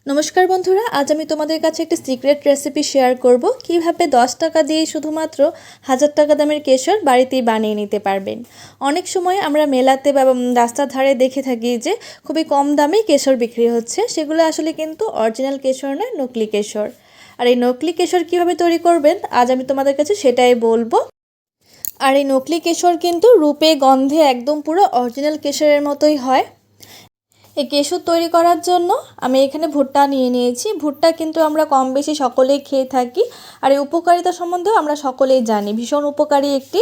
নমস্কার বন্ধুরা, আজ আমি তোমাদের কাছে একটি সিক্রেট রেসিপি শেয়ার করব কিভাবে 10 টাকা দিয়ে শুধুমাত্র 1000 টাকা দামের কেশর বাড়িতেই বানিয়ে নিতে পারবেন। অনেক সময় আমরা মেলাতে বা রাস্তার ধারে দেখে থাকি যে খুবই কম দামে কেশর বিক্রি হচ্ছে, সেগুলো আসলে কিন্তু অরিজিনাল কেশর নয়, নকলি কেশর। আর এই নকলি কেশর কিভাবে তৈরি করবেন আজ আমি তোমাদের কাছে সেটাই বলবো। আর এই নকলি কেশর কিন্তু রূপে গন্ধে একদম পুরো অরিজিনাল কেশরের মতোই হয়। এই কেশর তৈরি করার জন্য আমি এখানে ভুট্টা নিয়ে নিয়েছি। ভুট্টা কিন্তু আমরা কম বেশি সকলেই খেয়ে থাকি, আর এই উপকারিতা সম্বন্ধেও আমরা সকলেই জানি, ভীষণ উপকারী একটি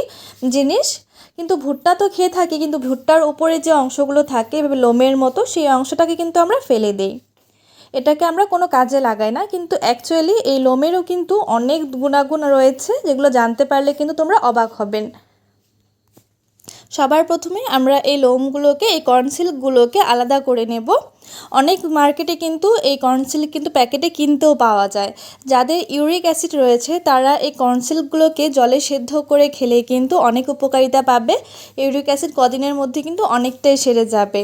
জিনিস। কিন্তু ভুট্টা তো খেয়ে থাকি, কিন্তু ভুট্টার উপরে যে অংশগুলো থাকে এভাবে লোমের মতো, সেই অংশটাকে কিন্তু আমরা ফেলে দিই। এটাকে আমরা কোনো কাজে লাগাই না, কিন্তু অ্যাকচুয়ালি এই লোমেরও কিন্তু অনেক গুণাগুণ রয়েছে, যেগুলো জানতে পারলে কিন্তু তোমরা অবাক হবেন। সবার প্রথমে আমরা এই লোমগুলোকে, এই কর্নসিল্কগুলোকে আলাদা করে নেব। অনেক মার্কেটে কিন্তু এই কর্নসিল্ক কিন্তু প্যাকেটে কিনতেও পাওয়া যায়। যাদের ইউরিক অ্যাসিড রয়েছে তারা এই কর্নসিল্কগুলোকে জলে সেদ্ধ করে খেলে কিন্তু অনেক উপকারিতা পাবে। ইউরিক অ্যাসিড কদিনের মধ্যে কিন্তু অনেকটাই সেরে যাবে।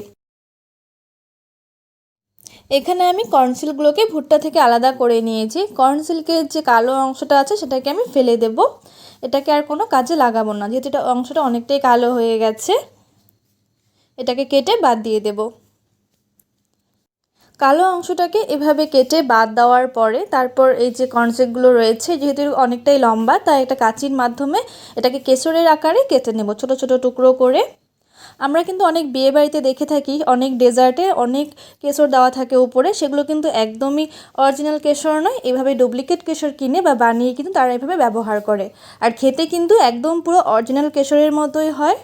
এখানে আমি কর্নসিল্কগুলোকে ভুট্টা থেকে আলাদা করে নিয়েছি। কর্নসিল্কের যে কালো অংশটা আছে সেটাকে আমি ফেলে দেব। এটাকে আর কোনো কাজে লাগাবো না, যেহেতু এটা অংশটা অনেকটাই কালো হয়ে গেছে। এটাকে কেটে বাদ দিয়ে দেব। কালো অংশটাকে এভাবে কেটে বাদ দেওয়ার পরে তারপর এই যে কর্নসিল্কগুলো রয়েছে, যেহেতু অনেকটাই লম্বা, তাই একটা কাঁচির মাধ্যমে এটাকে কেশরের আকারে কেটে নেব ছোট ছোট টুকরো করে। আমরা কিন্তু অনেক বিয়ে বাড়িতে দেখে থাকি, অনেক ডেজার্টে অনেক কেশর দেওয়া থাকে উপরে, সেগুলো কিন্তু একদমই অরিজিনাল কেশর নয়। এভাবে ডুপ্লিকেট কেশর কিনে বা বানিয়ে কিন্তু তারা এভাবে ব্যবহার করে, আর খেতে কিন্তু একদম পুরো অরিজিনাল কেশরের মতোই হয়।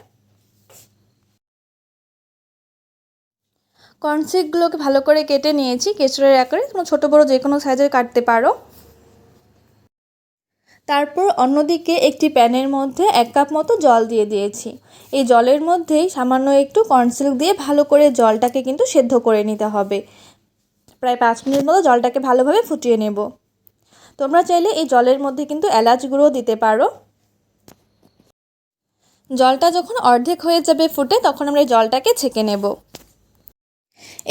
কর্নসিল্কগুলোকে ভালো করে কেটে নিয়েছি কেশরের আকারে, তোমরা ছোটো বড়ো যে কোনো সাইজের কাটতে পারো। তারপর অন্যদিকে একটি প্যানের মধ্যে 1 কাপ মতো জল দিয়ে দিয়েছি। এই জলের মধ্যেই সামান্য একটু কর্নসিল্ক দিয়ে ভালো করে জলটাকে কিন্তু সেদ্ধ করে নিতে হবে। প্রায় 5 মিনিট মতো জলটাকে ভালোভাবে ফুটিয়ে নেব। তোমরা চাইলে এই জলের মধ্যে কিন্তু এলাচ গুঁড়ো দিতে পারো। জলটা যখন অর্ধেক হয়ে যাবে ফুটে, তখন আমরা এই জলটাকে ছেঁকে নেব।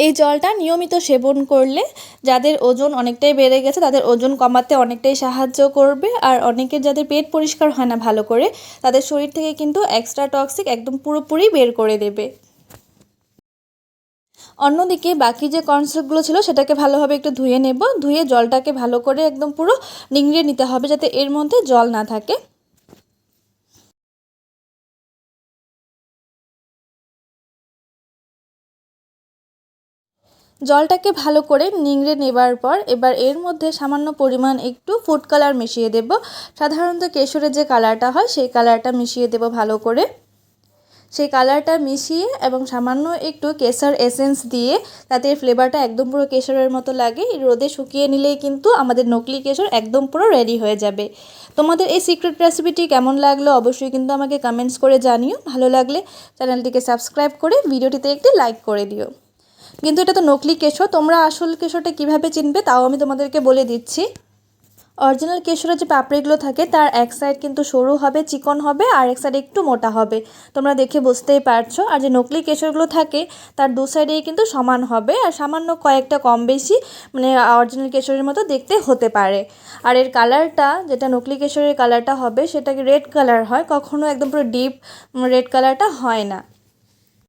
এই জলটা নিয়মিত সেবন করলে যাদের ওজন অনেকটাই বেড়ে গেছে তাদের ওজন কমাতে অনেকটাই সাহায্য করবে। আর অনেকের যাদের পেট পরিষ্কার হয় না ভালো করে, তাদের শরীর থেকে কিন্তু এক্সট্রা টক্সিক একদম পুরোপুরি বের করে দেবে। অন্যদিকে বাকি যে কর্নসিল্কগুলো ছিল সেটাকে ভালোভাবে একটু ধুয়ে নেব। ধুয়ে জলটাকে ভালো করে একদম পুরো নিংড়িয়ে নিতে হবে, যাতে এর মধ্যে জল না থাকে। জলটাকে ভালো করে নিংড়ে নেবার পর এবার এর মধ্যে সামান্য পরিমাণ একটু ফুড কালার মিশিয়ে দেব। সাধারণত কেশরের যে কালারটা হয় সেই কালারটা মিশিয়ে দেব ভালো করে। সেই কালারটা মিশিয়ে এবং সামান্য একটু কেশর এসেন্স দিয়ে, তাতে ফ্লেভারটা একদম পুরো কেশরের মতো লাগে। রোদে শুকিয়ে নিলেই কিন্তু আমাদের নকলি কেশর একদম পুরো রেডি হয়ে যাবে। তোমাদের এই সিক্রেট রেসিপিটি কেমন লাগলো অবশ্যই কিন্তু আমাকে কমেন্টস করে জানিও। ভালো লাগলে চ্যানেলটিকে সাবস্ক্রাইব করে ভিডিওটিতে একটি লাইক করে দিও। কিন্তু এটা তো নকলি কেশর, তোমরা আসল কেশরটা কিভাবে চিনবে তাও আমি তোমাদেরকে বলে দিচ্ছি। অরিজিনাল কেশরের যে পাপড়িগুলো থাকে তার এক সাইড কিন্তু সরু হবে, চিকন হবে, আর এক সাইড একটু মোটা হবে, তোমরা দেখে বুঝতেই পারছো। আর যে নকলি কেশরগুলো থাকে তার দু সাইডেই কিন্তু সমান হবে, আর সামান্য কয়েকটা কম বেশি মানে অরিজিনাল কেশরের মতো দেখতে হতে পারে। আর এর কালারটা, যেটা নকলি কেশরের কালারটা হবে সেটাকে রেড কালার হয়, কখনো একদম পুরো ডিপ রেড কালারটা হয় না।